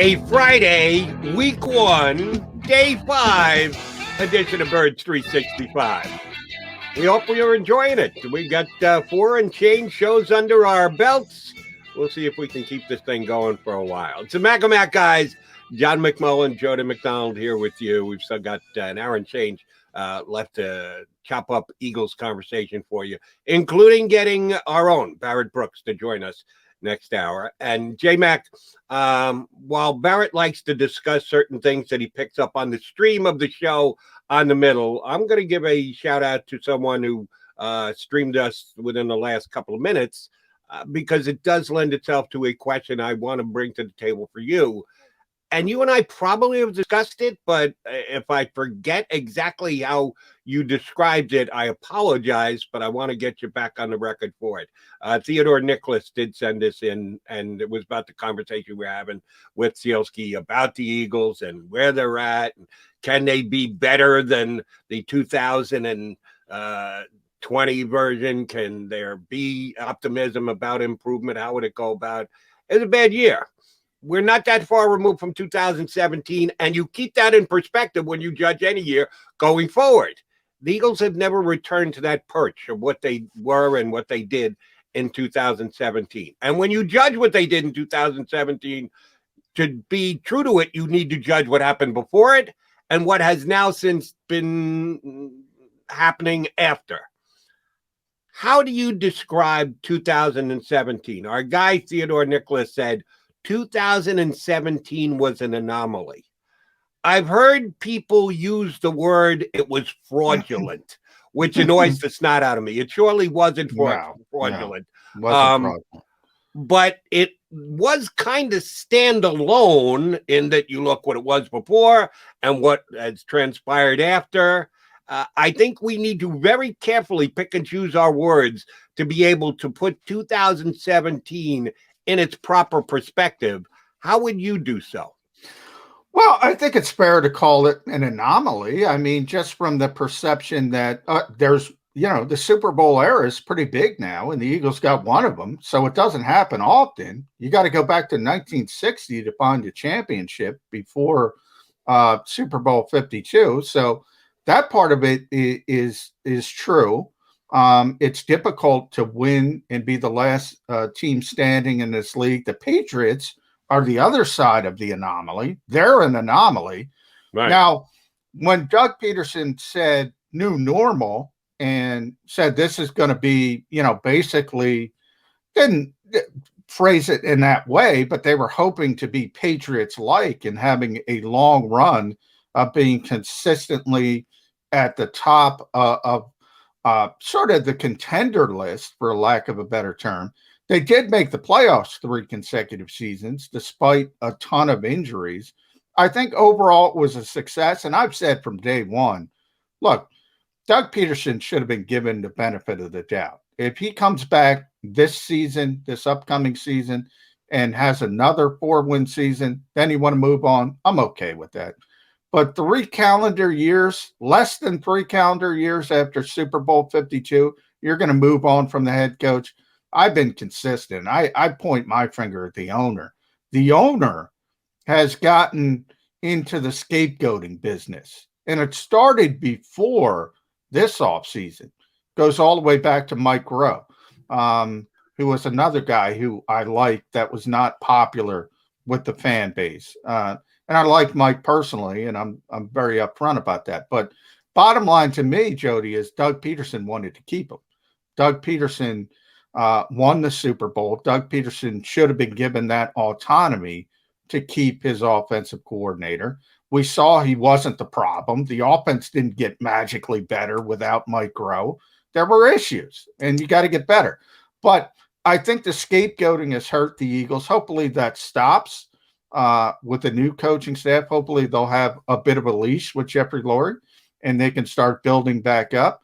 a Friday, week 1, day 5 edition of Birds 365. We hope you're enjoying it. We got 4 and change shows under our belts. We'll see if we can keep this thing going for a while. It's the Mac guys. John McMullen, Jody McDonald here with you. We've still got an hour and change left to chop up Eagles conversation for you, including getting our own Barrett Brooks to join us next hour. And J-Mac, while Barrett likes to discuss certain things that he picks up on the stream of the show on the middle, I'm going to give a shout out to someone who streamed us within the last couple of minutes because it does lend itself to a question I want to bring to the table for you. And you and I probably have discussed it, but if I forget exactly how you described it, I apologize, but I want to get you back on the record for it. Theodore Nicholas did send this in, and it was about the conversation we're having with Sealski about the Eagles and where they're at. And can they be better than the 2020 version? Can there be optimism about improvement? How would it go about? It was a bad year. We're not that far removed from 2017, and you keep that in perspective when you judge any year going forward. The Eagles have never returned to that perch of what they were and what they did in 2017. And when you judge what they did in 2017, to be true to it, you need to judge what happened before it and what has now since been happening after. How do you describe 2017? Our guy, Theodore Nicholas, said 2017 was an anomaly. I've heard people use the word it was fraudulent, which annoys the snot out of me. It surely wasn't fraudulent. No, wasn't fraudulent. But it was kind of standalone in that you look what it was before and what has transpired after. I think we need to very carefully pick and choose our words to be able to put 2017 in its proper perspective. How would you do so? Well, I think it's fair to call it an anomaly. I mean, just from the perception that there's, the Super Bowl era is pretty big now, and the Eagles got one of them, so it doesn't happen often. You got to go back to 1960 to find a championship before Super Bowl 52. So that part of it is true. It's difficult to win and be the last team standing in this league. The Patriots are the other side of the anomaly. They're an anomaly. Right. Now, when Doug Peterson said new normal and said this is going to be, basically didn't phrase it in that way, but they were hoping to be Patriots-like and having a long run of being consistently at the top of sort of the contender list, for lack of a better term. They did make the playoffs 3 consecutive seasons, despite a ton of injuries. I think overall it was a success. And I've said from day one, look, Doug Peterson should have been given the benefit of the doubt. If he comes back this season, this upcoming season, and has another 4-win season, then you want to move on. I'm okay with that. But 3 calendar years, less than 3 calendar years after Super Bowl 52, you're going to move on from the head coach. I've been consistent. I point my finger at the owner. The owner has gotten into the scapegoating business, and it started before this offseason. Goes all the way back to Mike Rowe, who was another guy who I liked that was not popular with the fan base. And I like Mike personally, and I'm very upfront about that. But bottom line to me, Jody, is Doug Peterson wanted to keep him. Doug Peterson won the Super Bowl. Doug Peterson should have been given that autonomy to keep his offensive coordinator. We saw he wasn't the problem. The offense didn't get magically better without Mike Rowe. There were issues, and you got to get better. But I think the scapegoating has hurt the Eagles. Hopefully that stops. With the new coaching staff, hopefully they'll have a bit of a leash with Jeffrey Lurie and they can start building back up.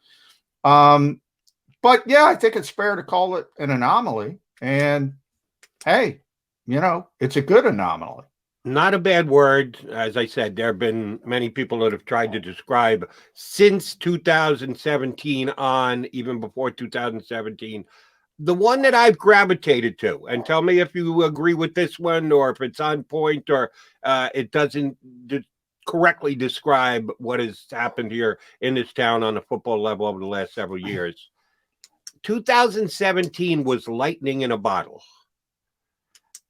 But yeah, I think it's fair to call it an anomaly. And hey, it's a good anomaly. Not a bad word. As I said, there have been many people that have tried to describe since 2017 on, even before 2017, The one that I've gravitated to, and tell me if you agree with this one or if it's on point or it doesn't correctly describe what has happened here in this town on a football level over the last several years. 2017 was lightning in a bottle.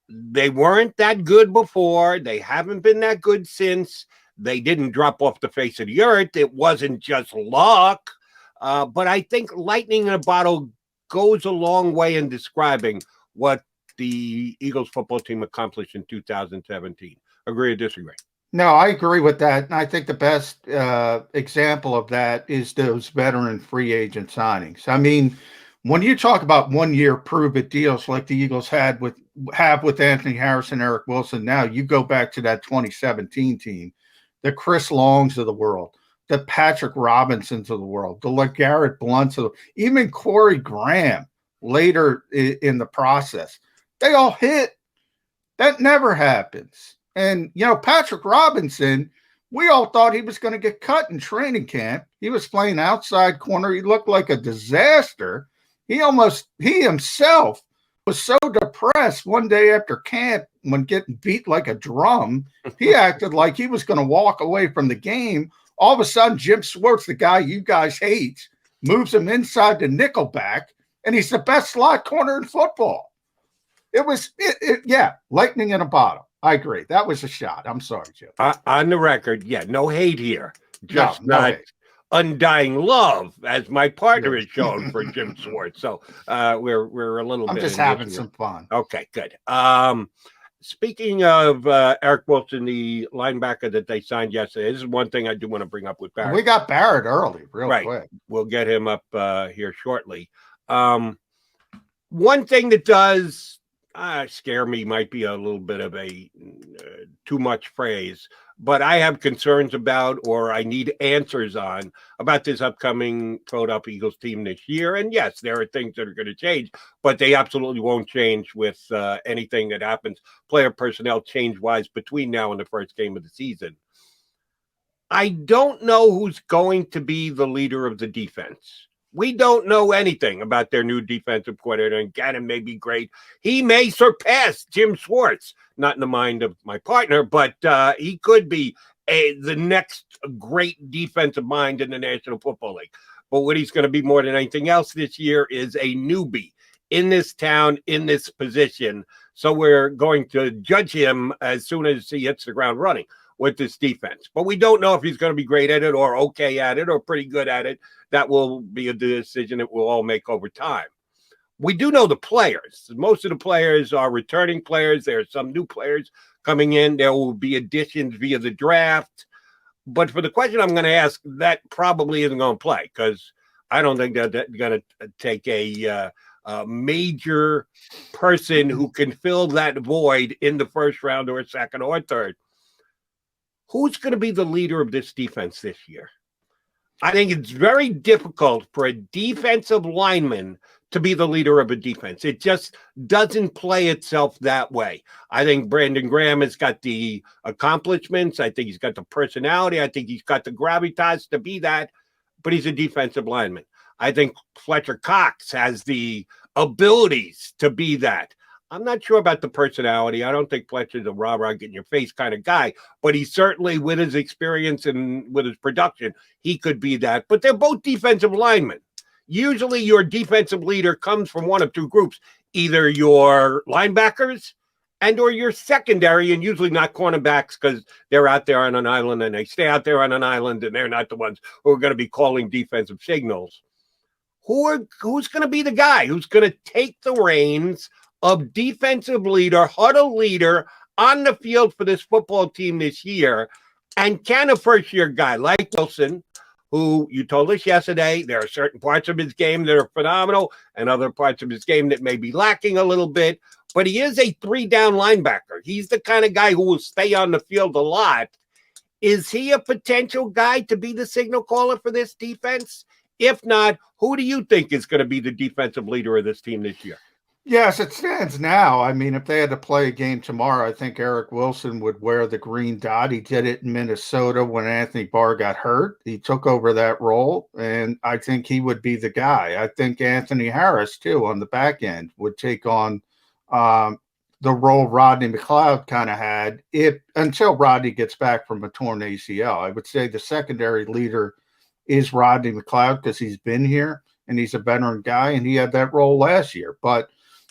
They weren't that good before. They haven't been that good since. They didn't drop off the face of the earth. It wasn't just luck. But I think lightning in a bottle goes a long way in describing what the Eagles football team accomplished in 2017. Agree or disagree? No, I agree with that. And I think the best example of that is those veteran free agent signings. I mean, when you talk about 1 year prove it deals like the Eagles have with Anthony Harrison, Eric Wilson, now you go back to that 2017 team, the Chris Longs of the world, the Patrick Robinsons of the world, the LeGarrette Blunts of the, even Corey Graham later in the process. They all hit. That never happens. And, you know, Patrick Robinson, we all thought he was going to get cut in training camp. He was playing outside corner. He looked like a disaster. He himself was so depressed one day after camp when getting beat like a drum. He acted like he was going to walk away from the game. All of a sudden, Jim Schwartz, the guy you guys hate, moves him inside the nickelback, and he's the best slot corner in football. It was, lightning in a bottle. I agree. That was a shot. I'm sorry, Joe. On the record, no hate here. Just not hate. Undying love, as my partner has shown for Jim Schwartz. So we're a little bit. I'm just having some fun. Okay, good. Speaking of Eric Wilson, the linebacker that they signed yesterday, this is one thing I do want to bring up with Barrett. We got Barrett early, real quick. We'll get him up here shortly. One thing that does scare me might be a little bit of a too much phrase, but I have concerns about, or I need answers on, about this upcoming Philadelphia Eagles team this year. And yes, there are things that are going to change, but they absolutely won't change with anything that happens player personnel change-wise between now and the first game of the season. I don't know who's going to be the leader of the defense. We don't know anything about their new defensive coordinator, and Gannon may be great. He may surpass Jim Schwartz, not in the mind of my partner, but he could be the next great defensive mind in the National Football League. But what he's going to be more than anything else this year is a newbie in this town, in this position. So we're going to judge him as soon as he hits the ground running with this defense. But we don't know if he's going to be great at it or okay at it or pretty good at it. That will be a decision that we'll all make over time. We do know the players. Most of the players are returning players. There are some new players coming in. There will be additions via the draft. But for the question I'm going to ask, that probably isn't going to play, because I don't think that they're going to take a major person who can fill that void in the first round or second or third. Who's going to be the leader of this defense this year? I think it's very difficult for a defensive lineman to be the leader of a defense. It just doesn't play itself that way. I think Brandon Graham has got the accomplishments. I think he's got the personality. I think he's got the gravitas to be that, but he's a defensive lineman. I think Fletcher Cox has the abilities to be that. I'm not sure about the personality. I don't think Fletcher's a rah-rah, get in your face kind of guy, but he certainly, with his experience and with his production, he could be that. But they're both defensive linemen. Usually your defensive leader comes from one of two groups, either your linebackers and or your secondary, and usually not cornerbacks, because they're out there on an island and they stay out there on an island and they're not the ones who are going to be calling defensive signals. Who's going to be the guy who's going to take the reins of defensive leader, huddle leader on the field for this football team this year? And can a first-year guy like Wilson, who you told us yesterday, there are certain parts of his game that are phenomenal and other parts of his game that may be lacking a little bit, but he is a three-down linebacker. He's the kind of guy who will stay on the field a lot. Is he a potential guy to be the signal caller for this defense? If not, who do you think is going to be the defensive leader of this team this year? Yes, it stands now. I mean, if they had to play a game tomorrow, I think Eric Wilson would wear the green dot. He did it in Minnesota when Anthony Barr got hurt. He took over that role, and I think he would be the guy. I think Anthony Harris, too, on the back end, would take on the role Rodney McLeod kind of had if until Rodney gets back from a torn ACL. I would say the secondary leader is Rodney McLeod because he's been here and he's a veteran guy, and he had that role last year. But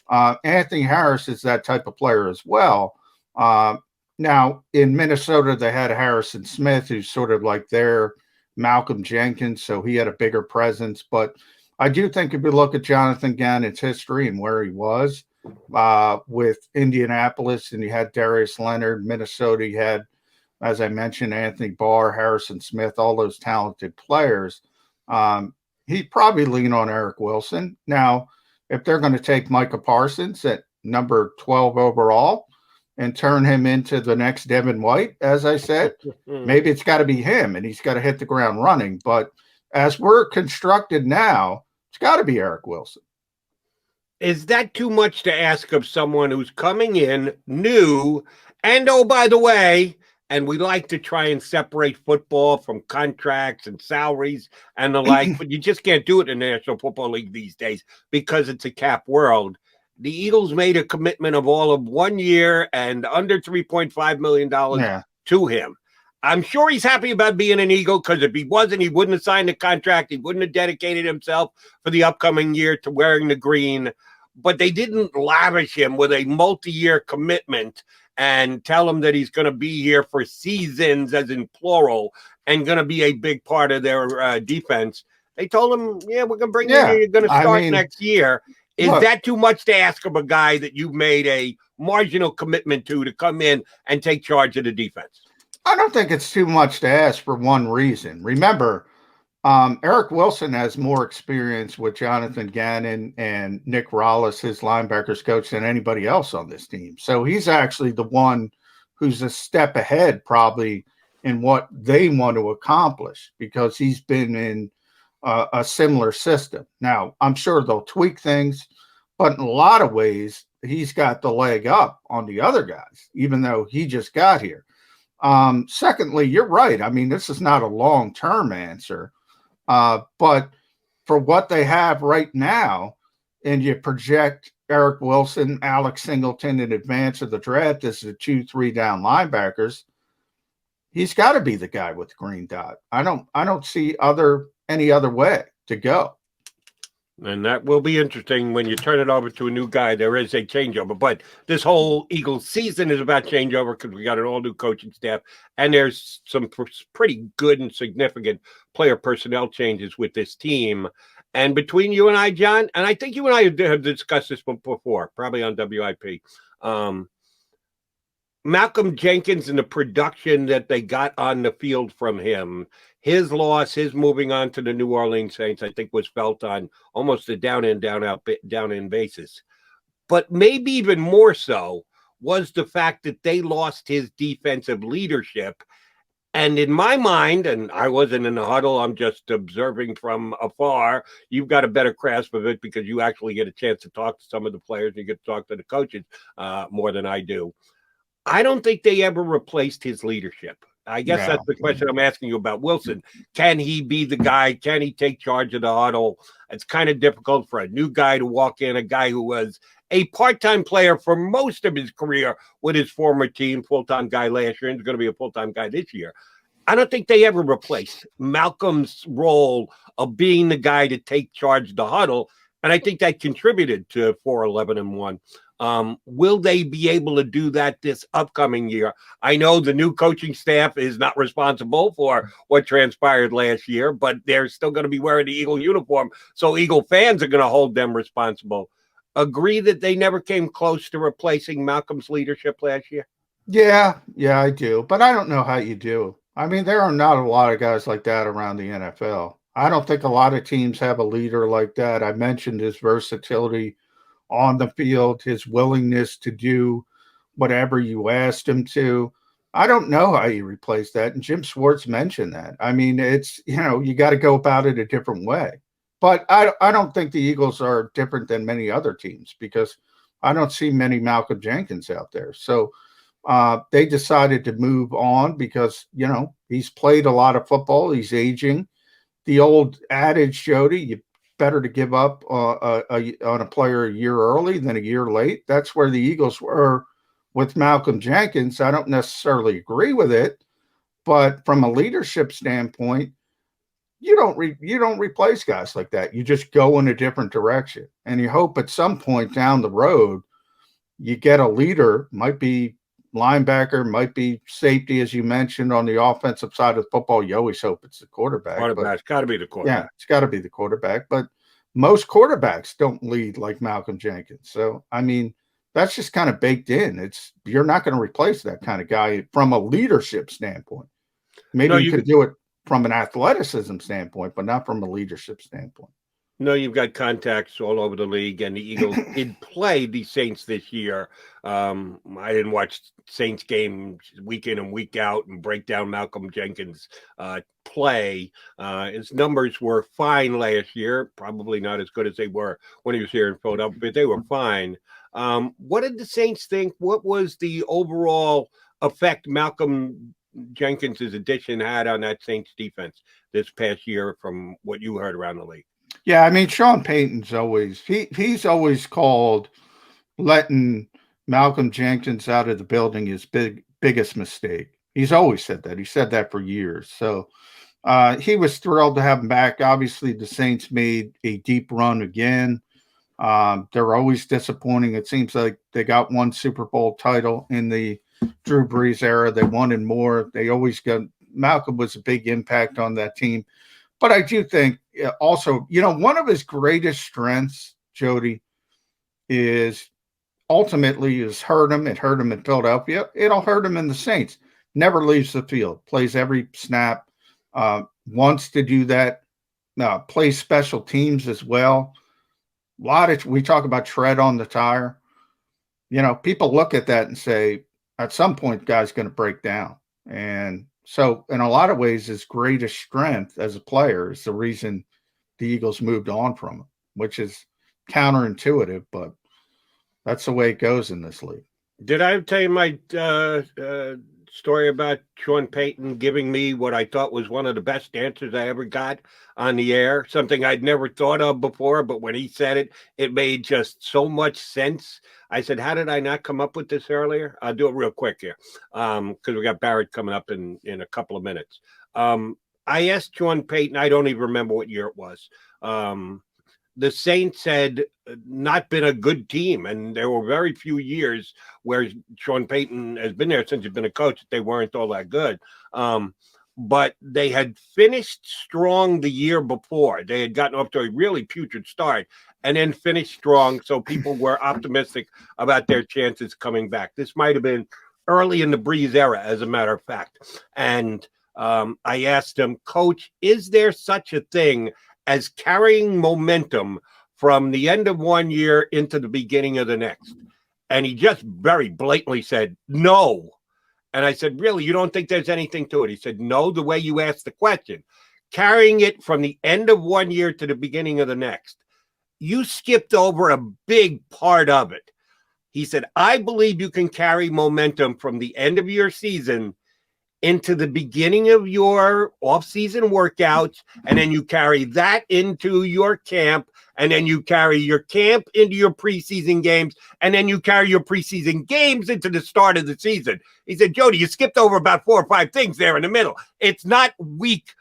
Anthony Harris is that type of player as well. Now, in Minnesota, they had Harrison Smith, who's sort of like their Malcolm Jenkins, so he had a bigger presence. But I do think if you look at Jonathan Gannon's history and where he was with Indianapolis, and you had Darius Leonard, Minnesota, you had, as I mentioned, Anthony Barr, Harrison Smith, all those talented players. He'd probably lean on Eric Wilson. Now, if they're going to take Micah Parsons at number 12 overall and turn him into the next Devin White, as I said, maybe it's got to be him and he's got to hit the ground running. But as we're constructed now, it's got to be Eric Wilson. Is that too much to ask of someone who's coming in new? And oh, by the way, and we like to try and separate football from contracts and salaries and the like, but you just can't do it in the National Football League these days because it's a cap world. The Eagles made a commitment of all of 1 year and under $3.5 million to him. I'm sure he's happy about being an Eagle because if he wasn't, he wouldn't have signed the contract. He wouldn't have dedicated himself for the upcoming year to wearing the green. But they didn't lavish him with a multi-year commitment and tell him that he's going to be here for seasons, as in plural, and going to be a big part of their defense. They told him, yeah, we're going to bring you in. You're going to start next year. Is that too much to ask of a guy that you've made a marginal commitment to come in and take charge of the defense? I don't think it's too much to ask for one reason. Remember, Eric Wilson has more experience with Jonathan Gannon and Nick Rollis, his linebackers coach, than anybody else on this team. So he's actually the one who's a step ahead probably in what they want to accomplish because he's been in a similar system. Now, I'm sure they'll tweak things, but in a lot of ways, he's got the leg up on the other guys, even though he just got here. Secondly, you're right. I mean, this is not a long-term answer. But for what they have right now, and you project Eric Wilson, Alex Singleton in advance of the draft as the 2-3 down linebackers, he's got to be the guy with the green dot. I don't see any other way to go. And that will be interesting when you turn it over to a new guy. There is a changeover, but this whole Eagles season is about changeover because we got an all new coaching staff, and there's some pretty good and significant player personnel changes with this team. And between you and I, John, and I think you and I have discussed this before, probably on WIP, Malcolm Jenkins and the production that they got on the field from him, his loss, his moving on to the New Orleans Saints, I think was felt on almost a down in basis. But maybe even more so was the fact that they lost his defensive leadership. And in my mind, and I wasn't in the huddle, I'm just observing from afar, you've got a better grasp of it because you actually get a chance to talk to some of the players, you get to talk to the coaches more than I do. I don't think they ever replaced his leadership. I guess that's the question I'm asking you about Wilson. Can he be the guy? Can he take charge of the huddle? It's kind of difficult for a new guy to walk in, a guy who was a part-time player for most of his career with his former team, full-time guy last year, and he's going to be a full-time guy this year. I don't think they ever replaced Malcolm's role of being the guy to take charge of the huddle, and I think that contributed to 4-11-1. Will they be able to do that this upcoming year? I know the new coaching staff is not responsible for what transpired last year, but they're still going to be wearing the Eagle uniform, so Eagle fans are going to hold them responsible. Agree that they never came close to replacing Malcolm's leadership last year? Yeah, I do, but I don't know how you do. I mean, there are not a lot of guys like that around the NFL. I don't think a lot of teams have a leader like that. I mentioned his versatility on the field, his willingness to do whatever you asked him to. I don't know how you replace that. And Jim Schwartz mentioned that. I mean, it's, you got to go about it a different way. But I don't think the Eagles are different than many other teams because I don't see many Malcolm Jenkins out there. So they decided to move on because, he's played a lot of football. He's aging. The old adage, Jody, you better to give up on a player a year early than a year late. That's where the Eagles were with Malcolm Jenkins. I don't necessarily agree with it, but from a leadership standpoint, you don't replace guys like that. You just go in a different direction, and you hope at some point down the road you get a leader. Might be linebacker, might be safety, as you mentioned, on the offensive side of football. You always hope it's the quarterback. Quarterback's got to be the quarterback. Yeah, it's got to be the quarterback. But most quarterbacks don't lead like Malcolm Jenkins. So, I mean, that's just kind of baked in. You're not going to replace that kind of guy from a leadership standpoint. Maybe you could do it from an athleticism standpoint, but not from a leadership standpoint. No, you've got contacts all over the league, and the Eagles did play the Saints this year. I didn't watch Saints games week in and week out and break down Malcolm Jenkins' play. His numbers were fine last year, probably not as good as they were when he was here in Philadelphia, but they were fine. What did the Saints think? What was the overall effect Malcolm Jenkins' addition had on that Saints defense this past year from what you heard around the league? Yeah, I mean, Sean Payton's he's always called letting Malcolm Jenkins out of the building his biggest mistake. He's always said that. He said that for years. So he was thrilled to have him back. Obviously, the Saints made a deep run again. They're always disappointing. It seems like they got one Super Bowl title in the Drew Brees era. They wanted more. They always got Malcolm was a big impact on that team. But I do think also, one of his greatest strengths, Jody, is ultimately hurt him. It hurt him in Philadelphia. It'll hurt him in the Saints. Never leaves the field. Plays every snap. Wants to do that. Plays special teams as well. We talk about tread on the tire. People look at that and say, at some point, guy's going to break down. And so in a lot of ways, his greatest strength as a player is the reason the Eagles moved on from him, which is counterintuitive, but that's the way it goes in this league. Did I tell you my story about Sean Payton giving me what I thought was one of the best answers I ever got on the air? Something I'd never thought of before, but when he said it, it made just so much sense. I said, how did I not come up with this earlier? I'll do it real quick here because we got Barrett coming up in a couple of minutes. I asked Sean Payton, I don't even remember what year it was. The Saints had not been a good team, and there were very few years where Sean Payton has been there since he's been a coach. They weren't all that good. But they had finished strong the year before. They had gotten off to a really putrid start and then finished strong, so people were optimistic about their chances coming back. This might have been early in the Brees era, as a matter of fact. And I asked him, Coach, is there such a thing as carrying momentum from the end of one year into the beginning of the next? And he just very blatantly said, no. And I said, really, you don't think there's anything to it? He said, no, the way you asked the question. Carrying it from the end of one year to the beginning of the next. You skipped over a big part of it. He said, I believe you can carry momentum from the end of your season into the beginning of your off-season workouts, and then you carry that into your camp, and then you carry your camp into your preseason games, and then you carry your preseason games into the start of the season. He said, Jody, you skipped over about 4 or 5 things there in the middle. It's not week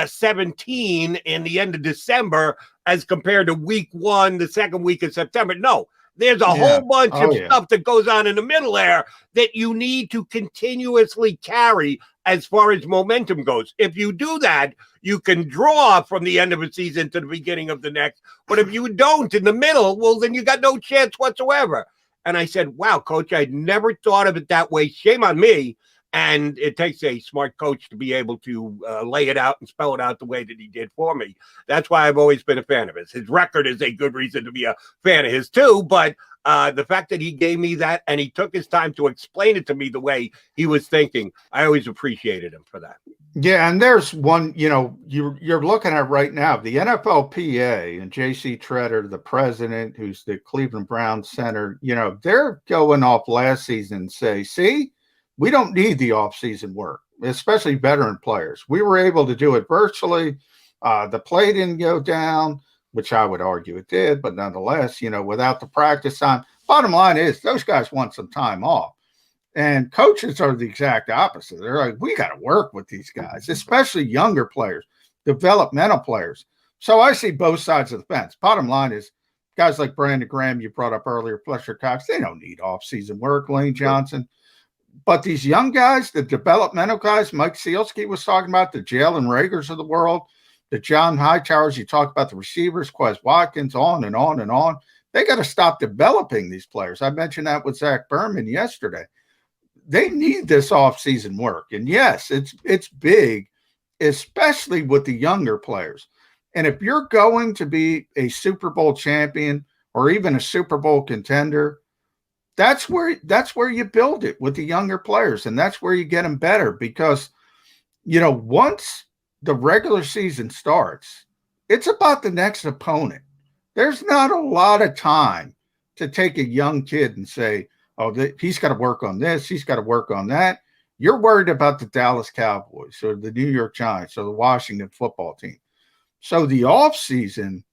17 in the end of December as compared to week 1, the second week of September. No. There's a whole bunch of stuff that goes on in the middle there that you need to continuously carry as far as momentum goes. If you do that, you can draw from the end of a season to the beginning of the next. But if you don't in the middle, well, then you got no chance whatsoever. And I said, wow, Coach, I'd never thought of it that way. Shame on me, And it takes a smart coach to be able to lay it out and spell it out the way that he did for me. That's why I've always been a fan of his. His record is a good reason to be a fan of his too, but the fact that he gave me that and he took his time to explain it to me the way he was thinking, I always appreciated him for that. Yeah, and there's one, you're looking at right now, the NFLPA and J.C. Treader, the president, who's the Cleveland Browns center, they're going off last season and say, see, we don't need the offseason work, especially veteran players. We were able to do it virtually. The play didn't go down, which I would argue it did, but nonetheless, without the practice time. Bottom line is those guys want some time off. And coaches are the exact opposite. They're like, we got to work with these guys, especially younger players, developmental players. So I see both sides of the fence. Bottom line is guys like Brandon Graham, you brought up earlier, Fletcher Cox, they don't need off-season work, Lane Johnson. But these young guys, the developmental guys, Mike Sealski was talking about, the Jalen Ragers of the world, the John Hightowers, you talk about the receivers, Quez Watkins, on and on and on. They got to stop developing these players. I mentioned that with Zach Berman yesterday. They need this offseason work. And yes, it's big, especially with the younger players. And if you're going to be a Super Bowl champion or even a Super Bowl contender, that's where you build it with the younger players. And that's where you get them better because, once the regular season starts, it's about the next opponent. There's not a lot of time to take a young kid and say, oh, he's got to work on this, he's got to work on that. You're worried about the Dallas Cowboys or the New York Giants or the Washington football team. So the offseason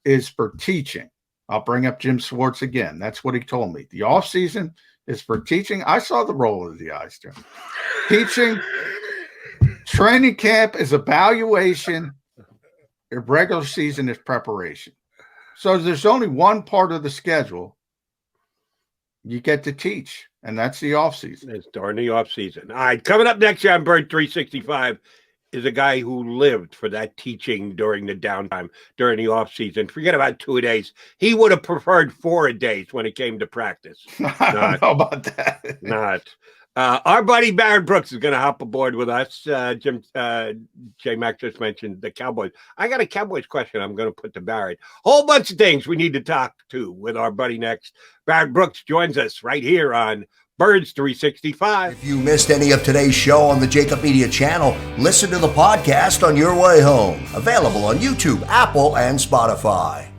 is for teaching. I'll bring up Jim Schwartz again. That's what he told me. The offseason is for teaching. I saw the roll of the eyes, Jim. Teaching. Training camp is evaluation. The regular season is preparation. So there's only one part of the schedule you get to teach, and that's the offseason. It's during the offseason. All right, coming up next year on Bird 365 is a guy who lived for that teaching during the downtime, during the offseason. Forget about 2 days. He would have preferred 4 days when it came to practice. I don't know about that. Not. Our buddy Barrett Brooks is going to hop aboard with us. Jim, J-Mac just mentioned the Cowboys. I got a Cowboys question I'm going to put to Barrett. Whole bunch of things we need to talk to with our buddy next. Barrett Brooks joins us right here on Birds 365. If you missed any of today's show on the JAKIB Media channel, listen to the podcast on your way home. Available on YouTube, Apple, and Spotify.